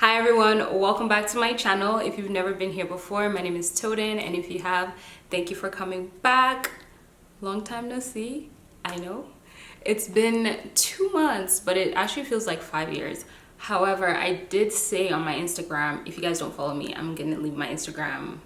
Hi everyone, welcome back to my channel. If you've never been here before, my name is Toden, and if you have, thank you for coming back. Long time no see, I know. It's been 2 months, but it actually feels like 5 years. However, I did say on my Instagram, if you guys don't follow me, I'm gonna leave my Instagram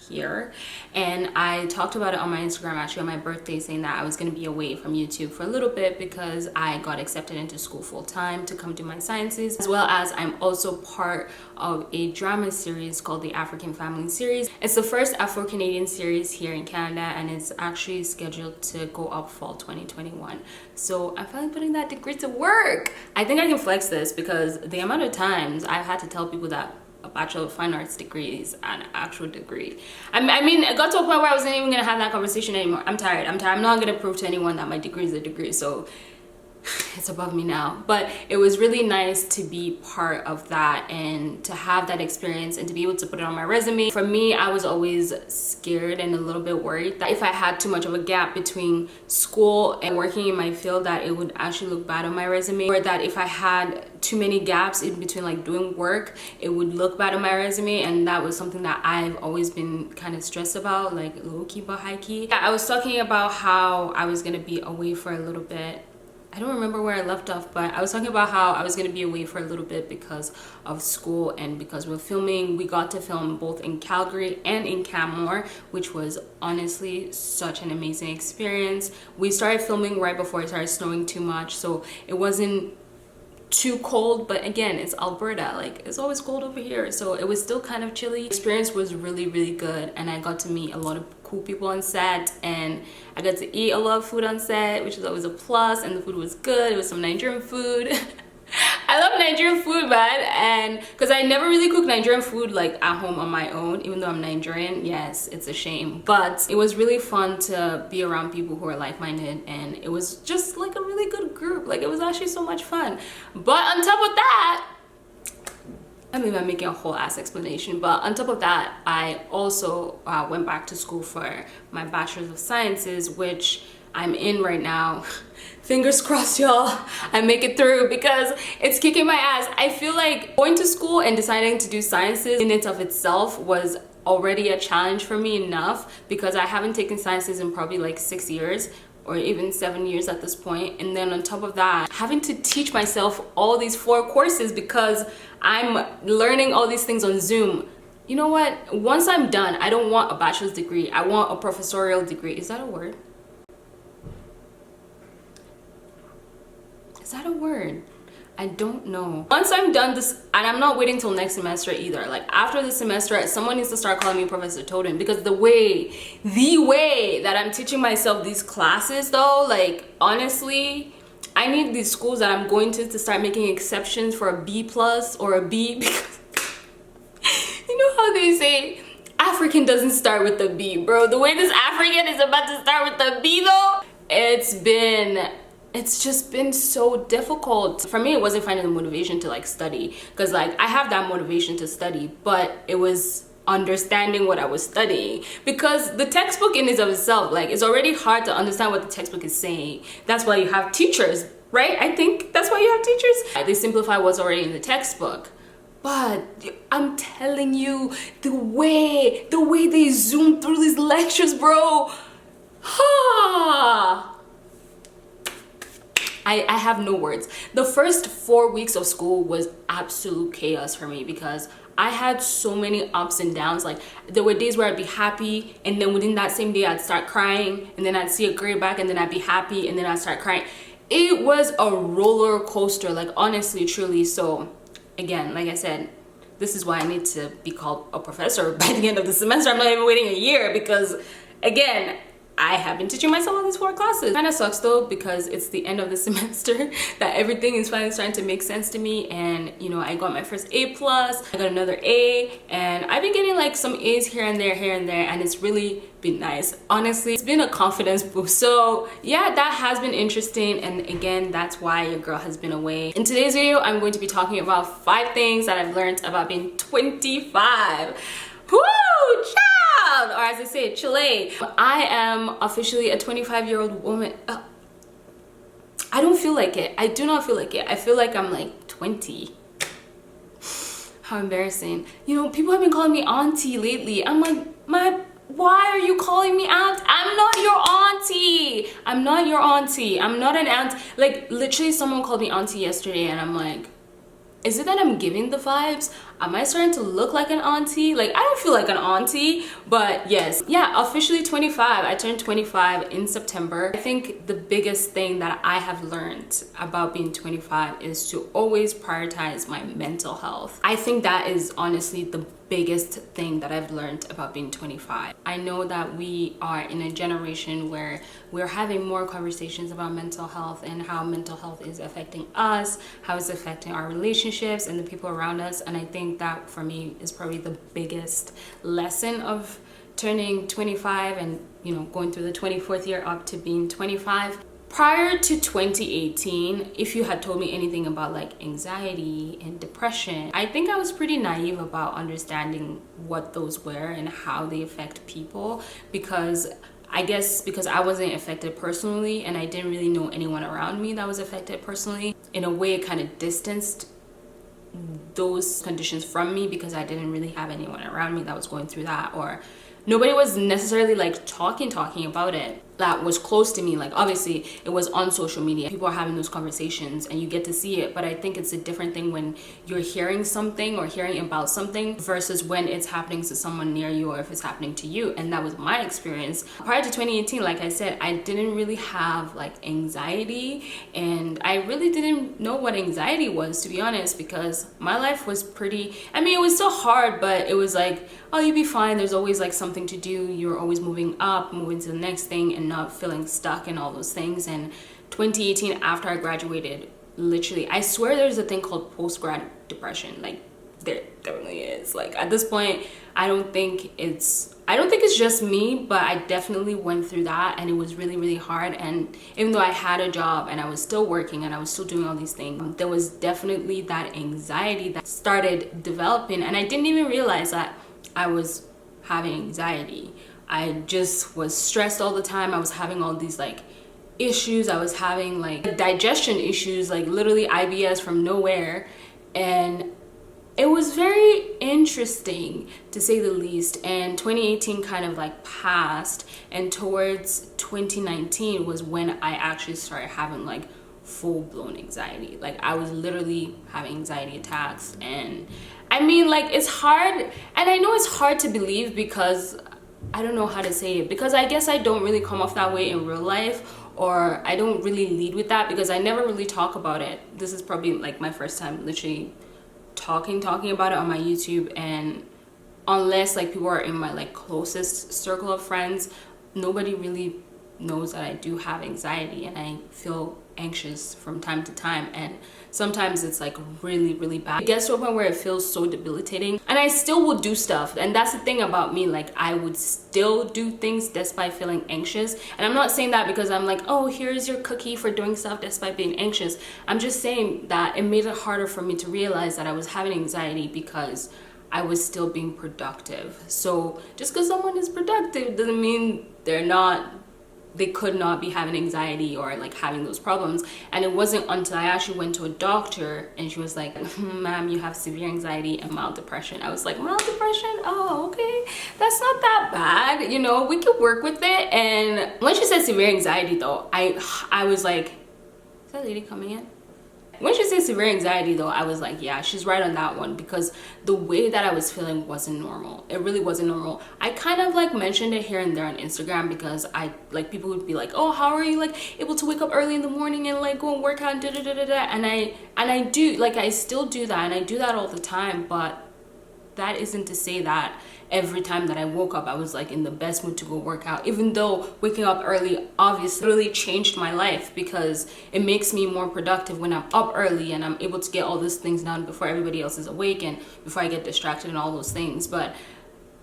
here, and I talked about it on my Instagram actually on my birthday, saying that I was going to be away from YouTube for a little bit because I got accepted into school full-time to come do my sciences, as well as I'm also part of a drama series called the African Family Series. It's the first Afro-Canadian series here in Canada, and it's actually scheduled to go up fall 2021. So I'm finally putting that degree to work. I think I can flex this because the amount of times I've had to tell people that a Bachelor of Fine Arts degree is an actual degree. I mean, it got to a point where I wasn't even gonna have that conversation anymore. I'm tired. I'm not gonna prove to anyone that my degree is a degree, so it's above me now. But it was really nice to be part of that and to have that experience and to be able to put it on my resume. For me, I was always scared and a little bit worried that if I had too much of a gap between school and working in my field, that it would actually look bad on my resume, or that if I had too many gaps in between like doing work, it would look bad on my resume. And that was something that I've always been kind of stressed about, like low-key but high-key. I was talking about how I was gonna be away for a little bit. I don't remember where I left off, but I was talking about how I was going to be away for a little bit because of school and because we're filming. We got to film both in Calgary and in Canmore, which was honestly such an amazing experience. We started filming right before it started snowing too much, so it wasn't too cold, but again, it's Alberta, like it's always cold over here, so it was still kind of chilly. The experience was really good, and I got to meet a lot of cool people on set, and I got to eat a lot of food on set, which is always a plus, and the food was good. It was some Nigerian food. I love Nigerian food, man, and because I never really cook Nigerian food like at home on my own, even though I'm Nigerian. Yes, it's a shame, but it was really fun to be around people who are like-minded, and it was just like a really good group. Like, it was actually so much fun. But on top of that, I mean, I'm making a whole ass explanation, but on top of that, I also went back to school for my Bachelor's of Sciences, which I'm in right now. Fingers crossed, y'all, I make it through because it's kicking my ass. I feel like going to school and deciding to do sciences in and of itself was already a challenge for me enough, because I haven't taken sciences in probably like 6 years or even 7 years at this point. And then on top of that, having to teach myself all these 4 courses because I'm learning all these things on Zoom. You know what? Once I'm done, I don't want a bachelor's degree. I want a professorial degree. Is that a word? Is that a word? I don't know. Once I'm done this, and I'm not waiting till next semester either. Like, after the semester, someone needs to start calling me Professor Toden, because the way that I'm teaching myself these classes though, like honestly, I need these schools that I'm going to start making exceptions for a B+ or a B, because you know how they say African doesn't start with the B, bro. The way this African is about to start with the B though, it's just been so difficult. For me, it wasn't finding the motivation to like study, because like I have that motivation to study, but it was understanding what I was studying, because the textbook in and of itself, like, it's already hard to understand what the textbook is saying. That's why you have teachers, right? I think that's why you have teachers. They simplify what's already in the textbook. But I'm telling you, the way they zoom through these lectures, bro. I have no words. The first 4 weeks of school was absolute chaos for me, because I had so many ups and downs. Like, there were days where I'd be happy, and then within that same day I'd start crying, and then I'd see a grade back, and then I'd be happy, and then I'd start crying. It was a roller coaster, like, honestly, truly. So again, like I said, this is why I need to be called a professor by the end of the semester. I'm not even waiting a year, because again, I have been teaching myself all these 4 classes. Kind of sucks though, because it's the end of the semester that everything is finally starting to make sense to me. And you know, I got my first A+, I got another A, and I've been getting like some A's here and there, and it's really been nice. Honestly, it's been a confidence boost. So yeah, that has been interesting, and again, that's why your girl has been away. In today's video, I'm going to be talking about 5 things that I've learned about being 25. Woo! Child! Or as I say, Chile. I am officially a 25-year-old woman. I don't feel like it. I do not feel like it. I feel like I'm like 20. How embarrassing. You know, people have been calling me auntie lately. I'm like, why are you calling me aunt? I'm not your auntie. I'm not your auntie. I'm not an aunt. Like, literally someone called me auntie yesterday and I'm like, is it that I'm giving the vibes? Am I starting to look like an auntie? Like, I don't feel like an auntie, but yes. Yeah, officially 25. I turned 25 in September. I think the biggest thing that I have learned about being 25 is to always prioritize my mental health. I think that is honestly the biggest thing that I've learned about being 25. I know that we are in a generation where we're having more conversations about mental health and how mental health is affecting us, how it's affecting our relationships and the people around us. And I think that for me is probably the biggest lesson of turning 25 and, you know, going through the 24th year up to being 25. Prior to 2018, if you had told me anything about like anxiety and depression, I think I was pretty naive about understanding what those were and how they affect people, because I guess because I wasn't affected personally and I didn't really know anyone around me that was affected personally. In a way, it kind of distanced those conditions from me because I didn't really have anyone around me that was going through that, or nobody was necessarily like talking about it that was close to me. Like, obviously it was on social media, people are having those conversations and you get to see it, but I think it's a different thing when you're hearing something or hearing about something versus when it's happening to someone near you or if it's happening to you. And that was my experience. Prior to 2018, like I said, I didn't really have like anxiety, and I really didn't know what anxiety was, to be honest, because my life was pretty, I mean, it was still hard, but it was like, oh, you'll be fine, there's always like something to do, you're always moving up, moving to the next thing and not feeling stuck and all those things. And 2018, after I graduated, literally, I swear there's a thing called post-grad depression. Like, there definitely is. Like, at this point, I don't think it's just me, but I definitely went through that, and it was really, really hard. And even though I had a job and I was still working and I was still doing all these things, there was definitely that anxiety that started developing, and I didn't even realize that I was having anxiety. I just was stressed all the time. I was having all these like issues. I was having like digestion issues, like literally IBS from nowhere. And it was very interesting, to say the least. And 2018 kind of like passed, and towards 2019 was when I actually started having like full-blown anxiety. Like, I was literally having anxiety attacks. And I mean, like, it's hard, and I know it's hard to believe because I don't know how to say it, because I guess I don't really come off that way in real life, or I don't really lead with that because I never really talk about it. This is probably like my first time literally talking about it on my YouTube, and unless like people are in my like closest circle of friends, nobody really knows that I do have anxiety and I feel anxious from time to time, and sometimes it's like really, really bad. It gets to a point where it feels so debilitating, and I still will do stuff. And that's the thing about me, like, I would still do things despite feeling anxious. And I'm not saying that because I'm like, oh, here's your cookie for doing stuff despite being anxious. I'm just saying that it made it harder for me to realize that I was having anxiety because I was still being productive. So just because someone is productive doesn't mean they could not be having anxiety or like having those problems. And it wasn't until I actually went to a doctor and she was like, ma'am, you have severe anxiety and mild depression. I was like, mild depression? Oh, okay, that's not that bad, you know, we could work with it. And when she said severe anxiety though, I was like, is that lady coming in? When she said severe anxiety though, I was like, yeah, she's right on that one, because the way that I was feeling wasn't normal. It really wasn't normal. I kind of like mentioned it here and there on Instagram because I like, people would be like, oh, how are you like able to wake up early in the morning and like go and work out and and I do, like, I still do that, and I do that all the time. But that isn't to say that every time that I woke up I was like in the best mood to go work out, even though waking up early obviously really changed my life because it makes me more productive when I'm up early and I'm able to get all these things done before everybody else is awake and before I get distracted and all those things. But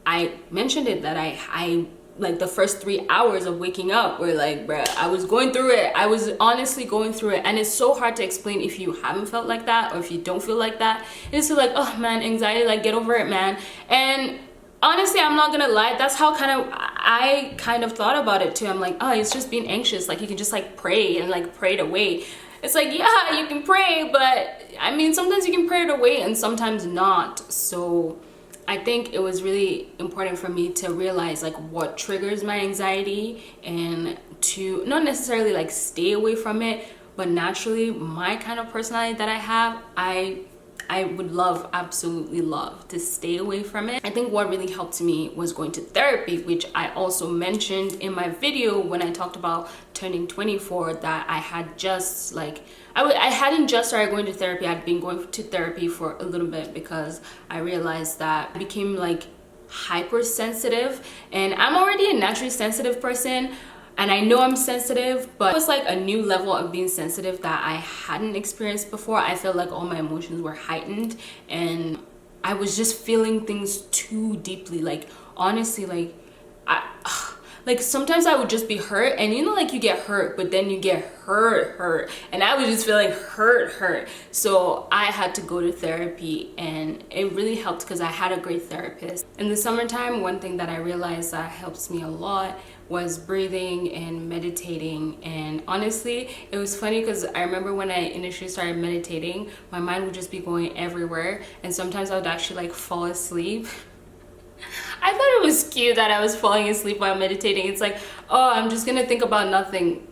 I mentioned it that I like the first 3 hours of waking up were like, bruh, I was going through it. I was honestly going through it. And it's so hard to explain if you haven't felt like that or if you don't feel like that. It's like, oh man, anxiety, like, get over it, man. And honestly, I'm not gonna lie, that's how I kind of thought about it too. I'm like, oh, it's just being anxious. Like, you can just like pray and like pray it away. It's like, yeah, you can pray, but I mean, sometimes you can pray it away and sometimes not. So I think it was really important for me to realize like what triggers my anxiety, and to not necessarily like stay away from it, but naturally my kind of personality that I have, I would love, absolutely love to stay away from it. I think what really helped me was going to therapy, which I also mentioned in my video when I talked about turning 24, that I had just like, I hadn't just started going to therapy. I'd been going to therapy for a little bit because I realized that I became like hypersensitive, and I'm already a naturally sensitive person. And I know I'm sensitive, but it was like a new level of being sensitive that I hadn't experienced before. I felt like all my emotions were heightened and I was just feeling things too deeply. Like honestly, like sometimes I would just be hurt, and you know, like you get hurt, but then you get hurt. And I was just feeling hurt. So I had to go to therapy, and it really helped because I had a great therapist. In the summertime, one thing that I realized that helps me a lot was breathing and meditating. And honestly, it was funny because I remember when I initially started meditating, my mind would just be going everywhere, and sometimes I would actually like fall asleep. I thought it was cute that I was falling asleep while meditating. It's like, oh, I'm just gonna think about nothing.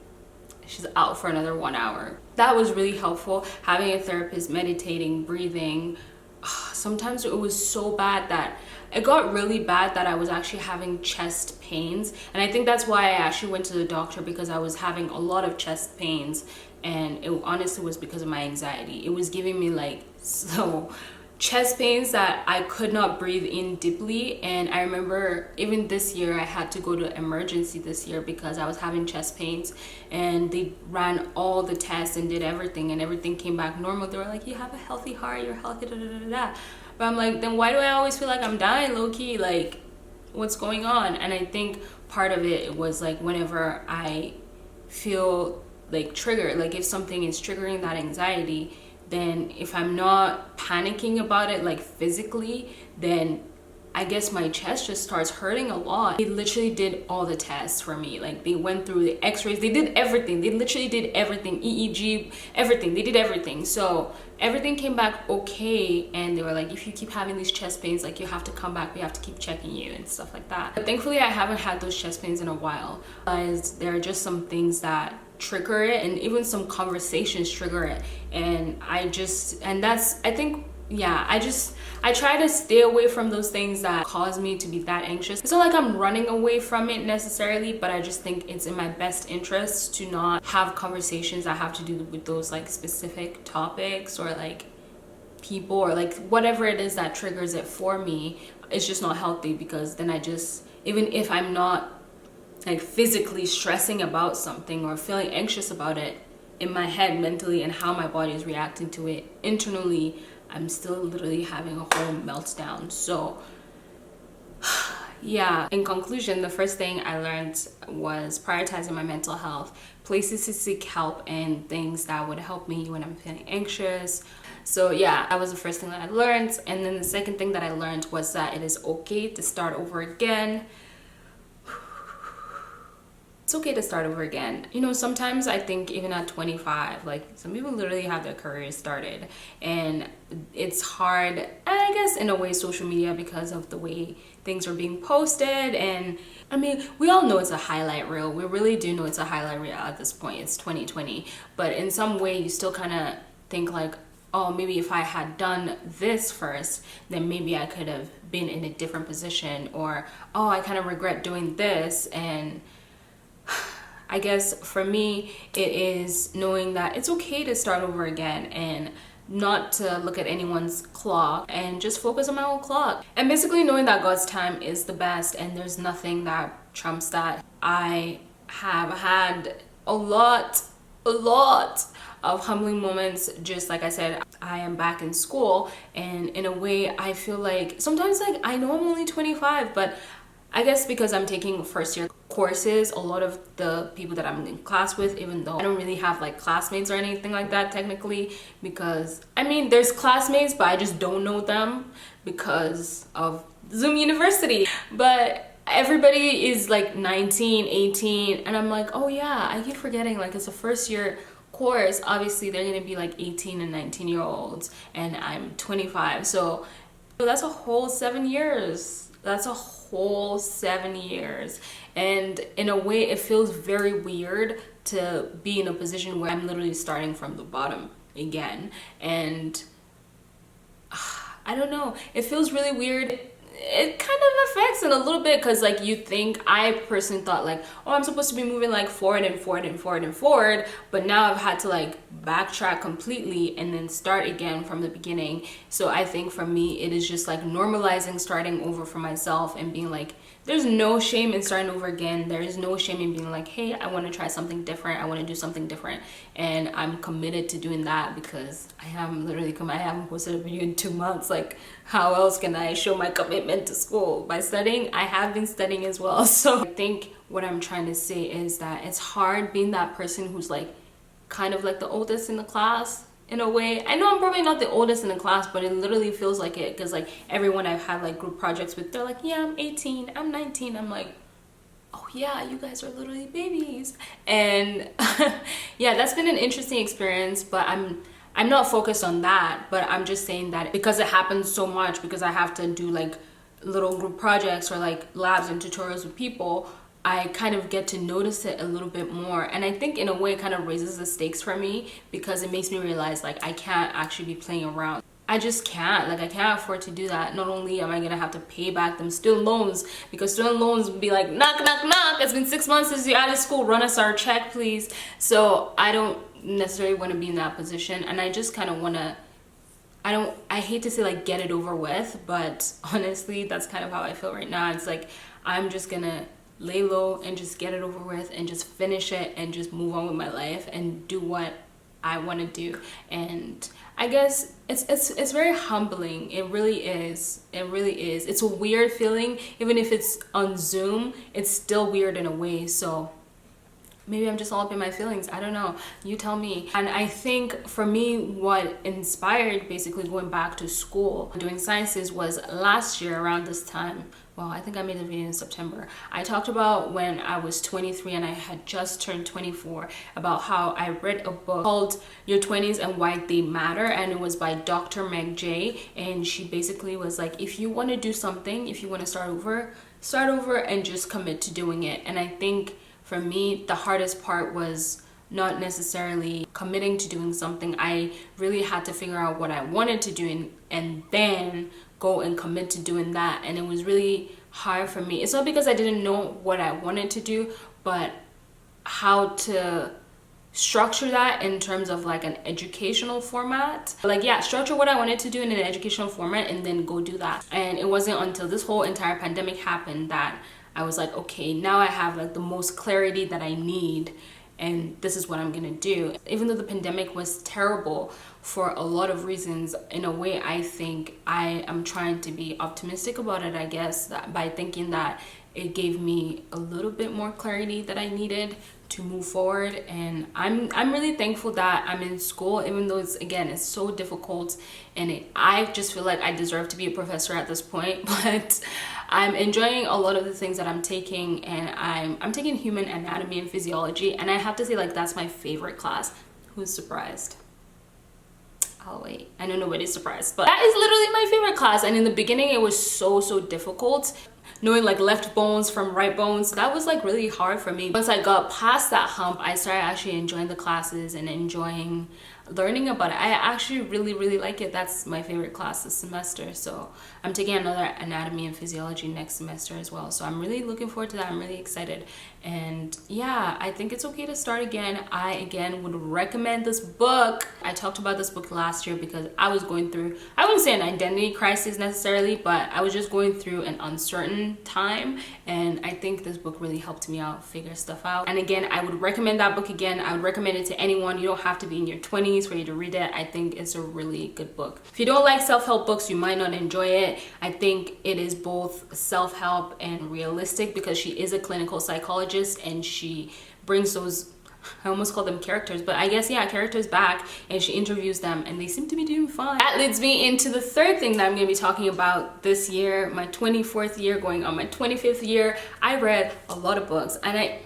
She's out for another 1 hour. That was really helpful, having a therapist, meditating, breathing. Sometimes it was so bad that it got really bad that I was actually having chest pains, and I think that's why I actually went to the doctor, because I was having a lot of chest pains, and it honestly was because of my anxiety. It was giving me like so chest pains that I could not breathe in deeply. And I remember even this year I had to go to emergency this year because I was having chest pains, and they ran all the tests and did everything, and everything came back normal. They were like, you have a healthy heart, you're healthy, da da da da. But I'm like, then why do I always feel like I'm dying low-key? Like, what's going on? And I think part of it was like whenever I feel like triggered, like if something is triggering that anxiety, then if I'm not panicking about it like physically, then I guess my chest just starts hurting a lot. They literally did all the tests for me. Like they went through the x-rays, they did everything. They literally did everything, EEG, everything. They did everything. So everything came back okay. And they were like, if you keep having these chest pains, like you have to come back, we have to keep checking you and stuff like that. But thankfully I haven't had those chest pains in a while. Because there are just some things that trigger it, and even some conversations trigger it. And I think, yeah, I try to stay away from those things that cause me to be that anxious. It's not like I'm running away from it necessarily, but I just think it's in my best interest to not have conversations that have to do with those like specific topics or like people or like whatever it is that triggers it for me. It's just not healthy, because then I just, even if I'm not like physically stressing about something or feeling anxious about it, in my head mentally and how my body is reacting to it internally, I'm still literally having a whole meltdown. So yeah, in conclusion, the first thing I learned was prioritizing my mental health, places to seek help, and things that would help me when I'm feeling anxious. So yeah, that was the first thing that I learned. And then the second thing that I learned was that it is okay to start over again. It's okay to start over again. You know, sometimes I think even at 25, like some people literally have their careers started, and it's hard, I guess in a way, social media, because of the way things are being posted. And I mean, we all know it's a highlight reel. We really do know it's a highlight reel at this point. It's 2020, but in some way you still kind of think like, oh, maybe if I had done this first, then maybe I could have been in a different position, or oh, I kind of regret doing this. And I guess for me, it is knowing that it's okay to start over again, and not to look at anyone's clock and just focus on my own clock. And basically knowing that God's time is the best, and there's nothing that trumps that. I have had a lot of humbling moments. Just like I said, I am back in school, and in a way I feel like sometimes, like, I know I'm only 25, but I guess because I'm taking first year courses, a lot of the people that I'm in class with, even though I don't really have like classmates or anything like that technically, because I mean there's classmates, but I just don't know them because of Zoom University. But everybody is like 19, 18, and I'm like, oh yeah, I keep forgetting like it's a first year course, obviously they're gonna be like 18 and 19-year-olds, and I'm 25. So that's a whole 7 years. That's a whole 7 years. And in a way, it feels very weird to be in a position where I'm literally starting from the bottom again. And I don't know, it feels really weird. It kind of affects it a little bit, because like you think, I personally thought like, oh, I'm supposed to be moving like forward and forward and forward and forward, but now I've had to like backtrack completely and then start again from the beginning. So I think for me, it is just like normalizing starting over for myself and being like, there's no shame in starting over again. There is no shame in being like, hey, I want to try something different. I want to do something different. And I'm committed to doing that, because I haven't posted a video in 2 months. Like, how else can I show my commitment to school? By studying. I have been studying as well. So I think what I'm trying to say is that it's hard being that person who's like kind of like the oldest in the class. In a way, I know I'm probably not the oldest in the class, but it literally feels like it, because like everyone I've had like group projects with, they're like, yeah, I'm 18, I'm 19. I'm like, oh yeah, you guys are literally babies. And yeah, that's been an interesting experience, but I'm not focused on that, but I'm just saying that because it happens so much, because I have to do like little group projects or like labs and tutorials with people, I kind of get to notice it a little bit more. And I think in a way it kind of raises the stakes for me, because it makes me realize like I can't actually be playing around. I just can't. Like, I can't afford to do that. Not only am I gonna have to pay back them student loans, because student loans would be like, knock, knock, knock, it's been 6 months since you're out of school, run us our check, please. So I don't necessarily want to be in that position, and I just kind of want to, I hate to say like get it over with, but honestly, that's kind of how I feel right now. It's like, I'm just gonna lay low and just get it over with and just finish it and just move on with my life and do what I want to do. And I guess it's very humbling. It really is. It really is. It's a weird feeling. Even if it's on Zoom, it's still weird in a way. So maybe I'm just all up in my feelings. I don't know. You tell me. And I think for me, what inspired basically going back to school, doing sciences, was last year around this time. Well, I think I made a video in September. I talked about when I was 23 and I had just turned 24, about how I read a book called Your 20s and Why They Matter, and it was by Dr. Meg J. And she basically was like, if you want to do something, if you want to start over and just commit to doing it. And I think for me, the hardest part was not necessarily committing to doing something. I really had to figure out what I wanted to do and then go and commit to doing that. And it was really hard for me. It's not because I didn't know what I wanted to do, but how to structure that in terms of like an educational format. Like, yeah, structure what I wanted to do in an educational format and then go do that. And it wasn't until this whole entire pandemic happened that I was like, okay, now I have like the most clarity that I need, and this is what I'm gonna do. Even though the pandemic was terrible for a lot of reasons, in a way I think I am trying to be optimistic about it, I guess, that by thinking that it gave me a little bit more clarity that I needed to move forward. And I'm really thankful that I'm in school, even though it's so difficult, and I just feel like I deserve to be a professor at this point. But I'm enjoying a lot of the things that I'm taking, and I'm taking human anatomy and physiology, and I have to say, like, that's my favorite class. Who's surprised? I'll wait. I know nobody's surprised, but that is literally my favorite class. And in the beginning it was so difficult, knowing like left bones from right bones. That was like really hard for me. Once I got past that hump, I started actually enjoying the classes and enjoying learning about it. I actually really like it. That's my favorite class this semester. So I'm taking another anatomy and physiology next semester as well. So I'm really looking forward to that. I'm really excited. And yeah, I think it's okay to start again. I again would recommend this book. I talked about this book last year because I was going through, I wouldn't say an identity crisis necessarily, but I was just going through an uncertain time, and I think this book really helped me out figure stuff out. And again, I would recommend that book again. I would recommend it to anyone. You don't have to be in your 20s for you to read it. I think it's a really good book. If you don't like self-help books, you might not enjoy it. I think it is both self-help and realistic, because she is a clinical psychologist and she brings those, I almost call them characters, but I guess, yeah, characters back, and she interviews them and they seem to be doing fine. That leads me into the third thing that I'm going to be talking about this year, my 24th year, going on my 25th year. I read a lot of books, and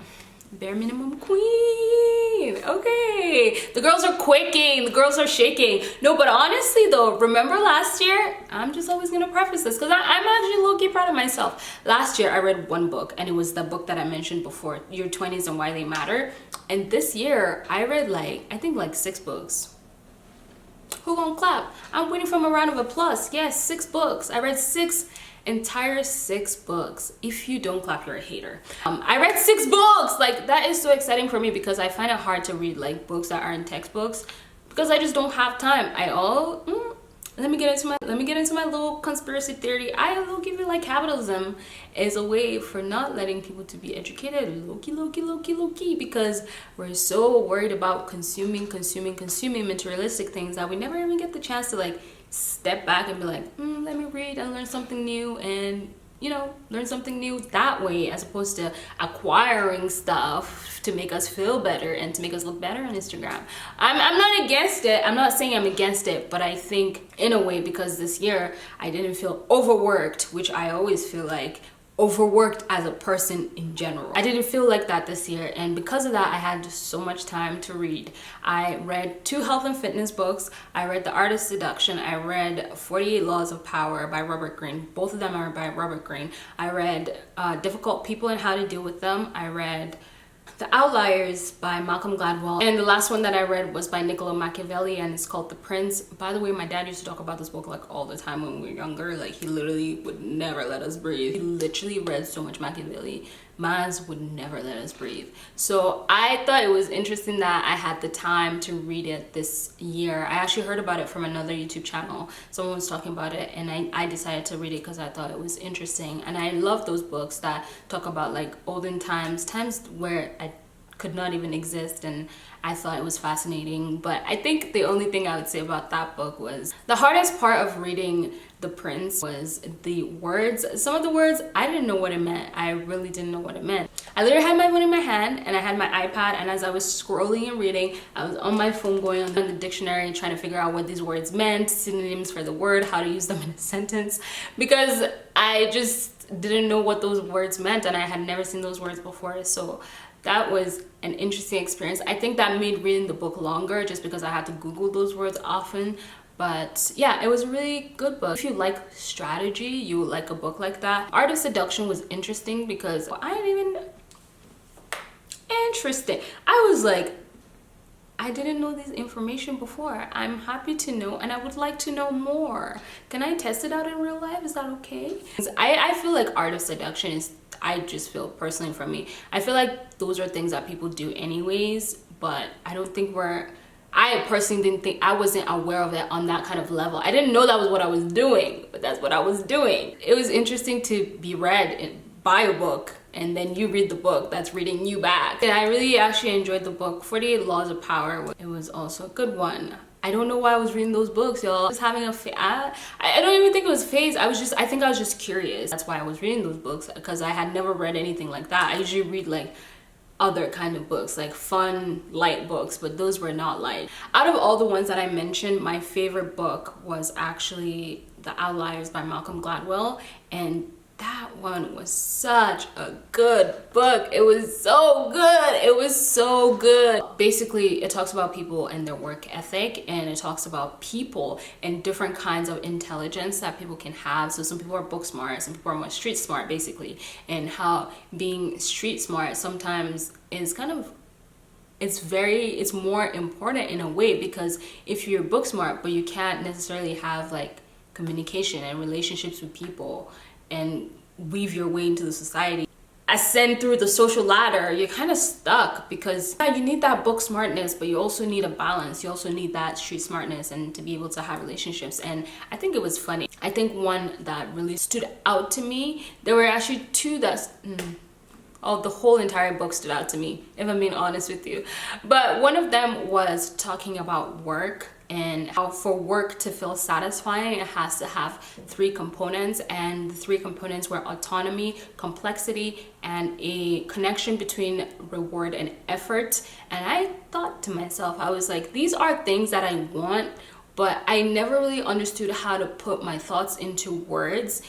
bare minimum queen. Okay, the girls are quaking, the girls are shaking. No, but honestly though, remember last year, I'm just always gonna preface this because I'm actually low-key proud of myself. Last year I read one book, and it was the book that I mentioned before, Your 20s and Why They Matter. And this year I read I think 6 books. Who gonna clap? I'm waiting for a round of applause. Yes, 6 books. I read 6 books. If you don't clap, you're a hater. I read 6 books. That is so exciting for me because I find it hard to read books that aren't textbooks because I just don't have time. Let me get into my little conspiracy theory. I will give you capitalism is a way for not letting people to be educated. Low-key, because we're so worried about consuming materialistic things that we never even get the chance to step back and be let me read and learn something new, and learn something new that way, as opposed to acquiring stuff to make us feel better and to make us look better on Instagram. I'm not against it. I'm not saying I'm against it, but I think in a way, because this year I didn't feel overworked, which I always feel overworked as a person in general. I didn't feel like that this year, and because of that I had just so much time to read. I read 2 health and fitness books. I read The Art of Seduction. I read 48 Laws of Power by Robert Greene. Both of them are by Robert Greene. I read Difficult People and How to Deal with Them. I read The Outliers by Malcolm Gladwell, and the last one that I read was by Niccolo Machiavelli, and it's called The Prince. By the way, my dad used to talk about this book all the time when we were younger. He literally would never let us breathe. He literally read so much Machiavelli. Maz would never let us breathe. So I thought it was interesting that I had the time to read it this year. I actually heard about it from another YouTube channel. Someone was talking about it, and I decided to read it because I thought it was interesting. And I love those books that talk about olden times where I could not even exist, and I thought it was fascinating. But I think the only thing I would say about that book was the hardest part of reading The Prince was the words. Some of the words I didn't know what it meant. I really didn't know what it meant. I literally had my phone in my hand and I had my iPad, and as I was scrolling and reading, I was on my phone going on the dictionary trying to figure out what these words meant, synonyms for the word, how to use them in a sentence, because I just didn't know what those words meant and I had never seen those words before. So that was an interesting experience. I think that made reading the book longer just because I had to Google those words often. But yeah, it was a really good book. If you like strategy, you would like a book like that. Art of Seduction was interesting because interesting. I was I didn't know this information before. I'm happy to know, and I would like to know more. Can I test it out in real life? Is that okay? I feel like Art of Seduction is, I just feel personally from me, I feel like those are things that people do anyways, but I don't think I personally didn't think, I wasn't aware of it on that kind of level. I didn't know that was what I was doing, but that's what I was doing. It was interesting to be read and buy a book, and then you read the book that's reading you back. And I really actually enjoyed the book. 48 Laws of Power, it was also a good one. I don't know why I was reading those books, y'all. I was having a I don't even think it was a phase. I think I was just curious. That's why I was reading those books, because I had never read anything like that. I usually read other kind of books, fun, light books, but those were not light. Out of all the ones that I mentioned, my favorite book was actually The Outliers by Malcolm Gladwell, and that one was such a good book. It was so good. It was so good. Basically, it talks about people and their work ethic, and it talks about people and different kinds of intelligence that people can have. So some people are book smart, some people are more street smart, basically, and how being street smart sometimes is it's more important in a way, because if you're book smart but you can't necessarily have communication and relationships with people and weave your way into the society, ascend through the social ladder, you're kind of stuck, because yeah, you need that book smartness, but you also need a balance. You also need that street smartness and to be able to have relationships. And I think it was funny. I think one that really stood out to me, there were actually 2 that the whole entire book stood out to me, if I'm being honest with you. But one of them was talking about work, and how for work to feel satisfying, it has to have 3 components, and the 3 components were autonomy, complexity, and a connection between reward and effort. And I thought to myself, I was like, these are things that I want, but I never really understood how to put my thoughts into words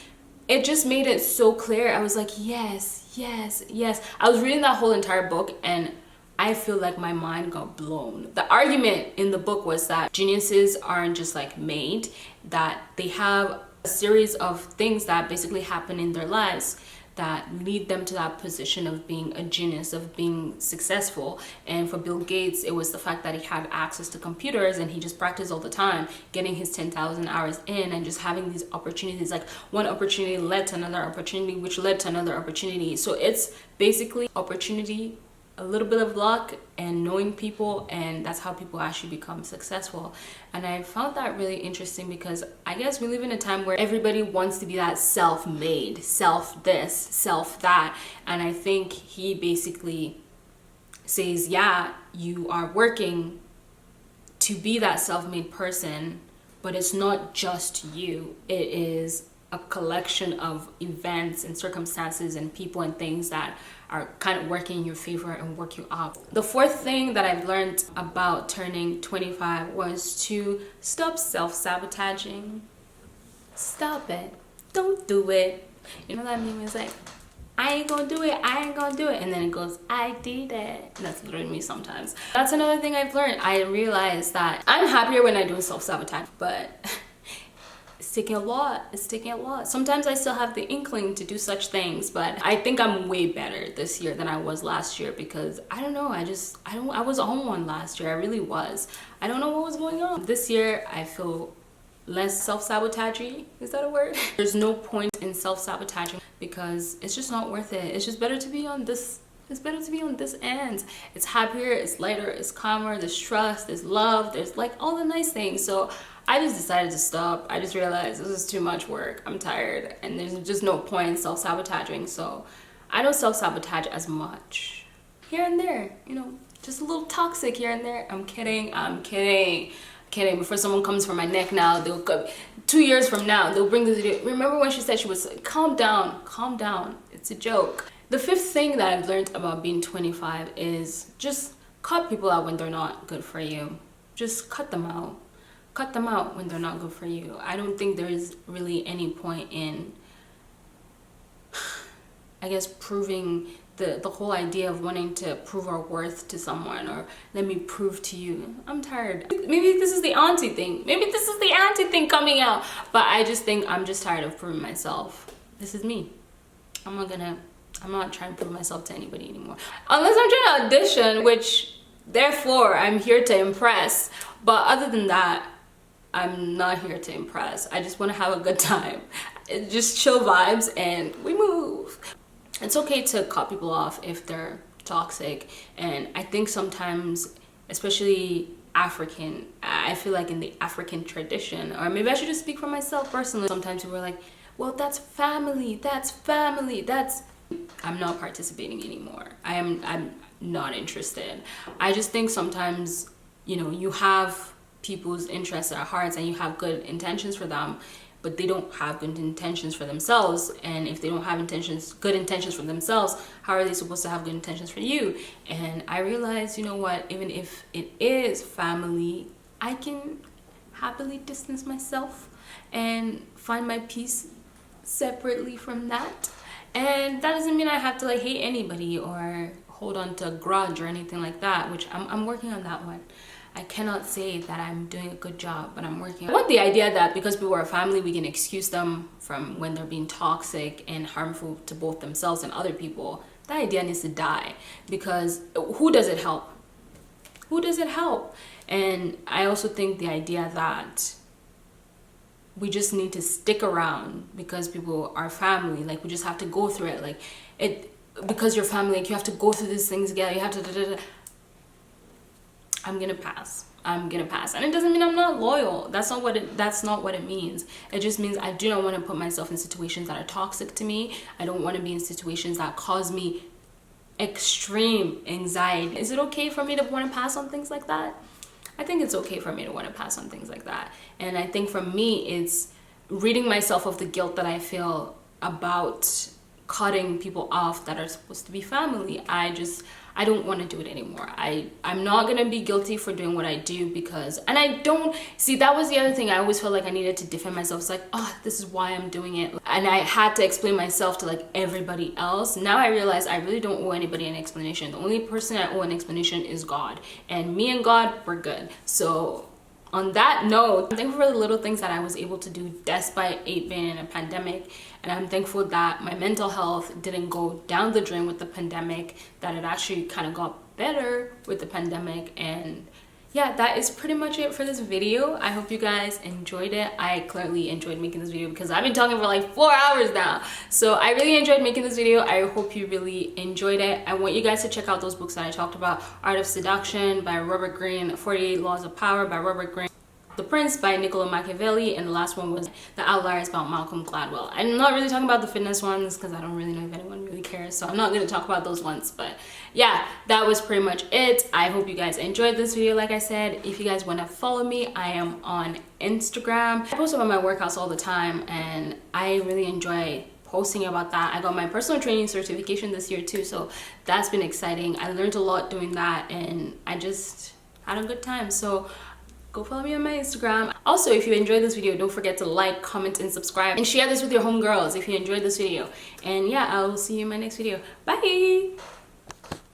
it just made it so clear. I was like, yes, yes, yes. I was reading that whole entire book and I feel like my mind got blown. The argument in the book was that geniuses aren't just like made, that they have a series of things that basically happen in their lives that lead them to that position of being a genius, of being successful. And for Bill Gates, it was the fact that he had access to computers and he just practiced all the time, getting his 10,000 hours in and just having these opportunities. Like one opportunity led to another opportunity, which led to another opportunity. So it's basically opportunity, a little bit of luck, and knowing people, and that's how people actually become successful. And I found that really interesting because I guess we live in a time where everybody wants to be that self-made, self this, self that, and I think he basically says, yeah, you are working to be that self-made person, but it's not just you. It is a collection of events and circumstances and people and things that are kind of working in your favor and work you up. The fourth thing that I've learned about turning 25 was to stop self-sabotaging. Stop it. Don't do it. You know that meme is like, I ain't gonna do it, I ain't gonna do it. And then it goes, I did it. That's literally me sometimes. That's another thing I've learned. I realized that I'm happier when I do self-sabotage, but it's taking a lot. It's taking a lot. Sometimes I still have the inkling to do such things, but I think I'm way better this year than I was last year because I don't know. I was on one last year. I really was. I don't know what was going on. This year, I feel less self-sabotaging. Is that a word? There's no point in self-sabotaging because it's just not worth it. It's just better to be on this. It's better to be on this end. It's happier, it's lighter, it's calmer, there's trust, there's love, there's like all the nice things. So I just decided to stop. I just realized this is too much work. I'm tired and there's just no point in self-sabotaging. So I don't self-sabotage as much. Here and there, you know, just a little toxic here and there. I'm kidding, I'm kidding. Kidding. Before someone comes for my neck now, they'll go 2 years from now, they'll bring this video. Remember when she said she was like, calm down, calm down. It's a joke. The fifth thing that I've learned about being 25 is just cut people out when they're not good for you. Just cut them out. Cut them out when they're not good for you. I don't think there's really any point in, I guess, proving the whole idea of wanting to prove our worth to someone or let me prove to you. I'm tired. Maybe this is the auntie thing. Maybe this is the auntie thing coming out. But I just think I'm just tired of proving myself. This is me. I'm not trying to prove myself to anybody anymore. Unless I'm trying to audition, which therefore I'm here to impress. But other than that, I'm not here to impress. I just want to have a good time. Just chill vibes and we move. It's okay to cut people off if they're toxic. And I think sometimes, especially African, I feel like in the African tradition, or maybe I should just speak for myself personally. Sometimes people are like, well, that's family, that's family, that's... I'm not participating anymore. I'm not interested. I just think sometimes, you know, you have people's interests at heart and you have good intentions for them, but they don't have good intentions for themselves. And if they don't have good intentions for themselves, how are they supposed to have good intentions for you? And I realized, you know what, even if it is family, I can happily distance myself and find my peace separately from that. And that doesn't mean I have to like hate anybody or hold on to a grudge or anything like that, which I'm working on that one. I cannot say that I'm doing a good job, but I'm working on it. I want the idea that because people are family, we can excuse them from when they're being toxic and harmful to both themselves and other people. That idea needs to die, because who does it help? Who does it help? And I also think the idea that we just need to stick around because people are family, like we just have to go through it, like it, because you're family, like you have to go through these things together, you have to I'm gonna pass. I'm gonna pass. And it doesn't mean I'm not loyal. That's not what it means. It just means I do not want to put myself in situations that are toxic to me. I don't want to be in situations that cause me extreme anxiety. Is it okay for me to want to pass on things like that? I think it's okay for me to want to pass on things like that. And I think for me, it's ridding myself of the guilt that I feel about cutting people off that are supposed to be family. I don't want to do it anymore. I'm not gonna be guilty for doing what I do, because, and I don't see, that was the other thing. I always felt like I needed to defend myself. It's like, oh, this is why I'm doing it, and I had to explain myself to like everybody else. Now I realize I really don't owe anybody an explanation. The only person I owe an explanation is God, and me and God, we're good. So on that note, I'm thankful for the little things that I was able to do despite it being in a pandemic. And I'm thankful that my mental health didn't go down the drain with the pandemic, that it actually kind of got better with the pandemic. And yeah, that is pretty much it for this video. I hope you guys enjoyed it. I clearly enjoyed making this video because I've been talking for like 4 hours now. So I really enjoyed making this video. I hope you really enjoyed it. I want you guys to check out those books that I talked about. Art of Seduction by Robert Greene, 48 Laws of Power by Robert Greene, The Prince by Niccolo Machiavelli, and the last one was The Outliers by Malcolm Gladwell. I'm not really talking about the fitness ones because I don't really know if anyone really cares, so I'm not going to talk about those ones. But yeah, that was pretty much it. I hope you guys enjoyed this video. Like I said, if you guys want to follow me, I am on Instagram. I post about my workouts all the time, and I really enjoy posting about that. I got my personal training certification this year too, so that's been exciting. I learned a lot doing that, and I just had a good time. So go follow me on my Instagram. Also, if you enjoyed this video, don't forget to like, comment, and subscribe, and share this with your homegirls if you enjoyed this video. And yeah, I will see you in my next video. Bye!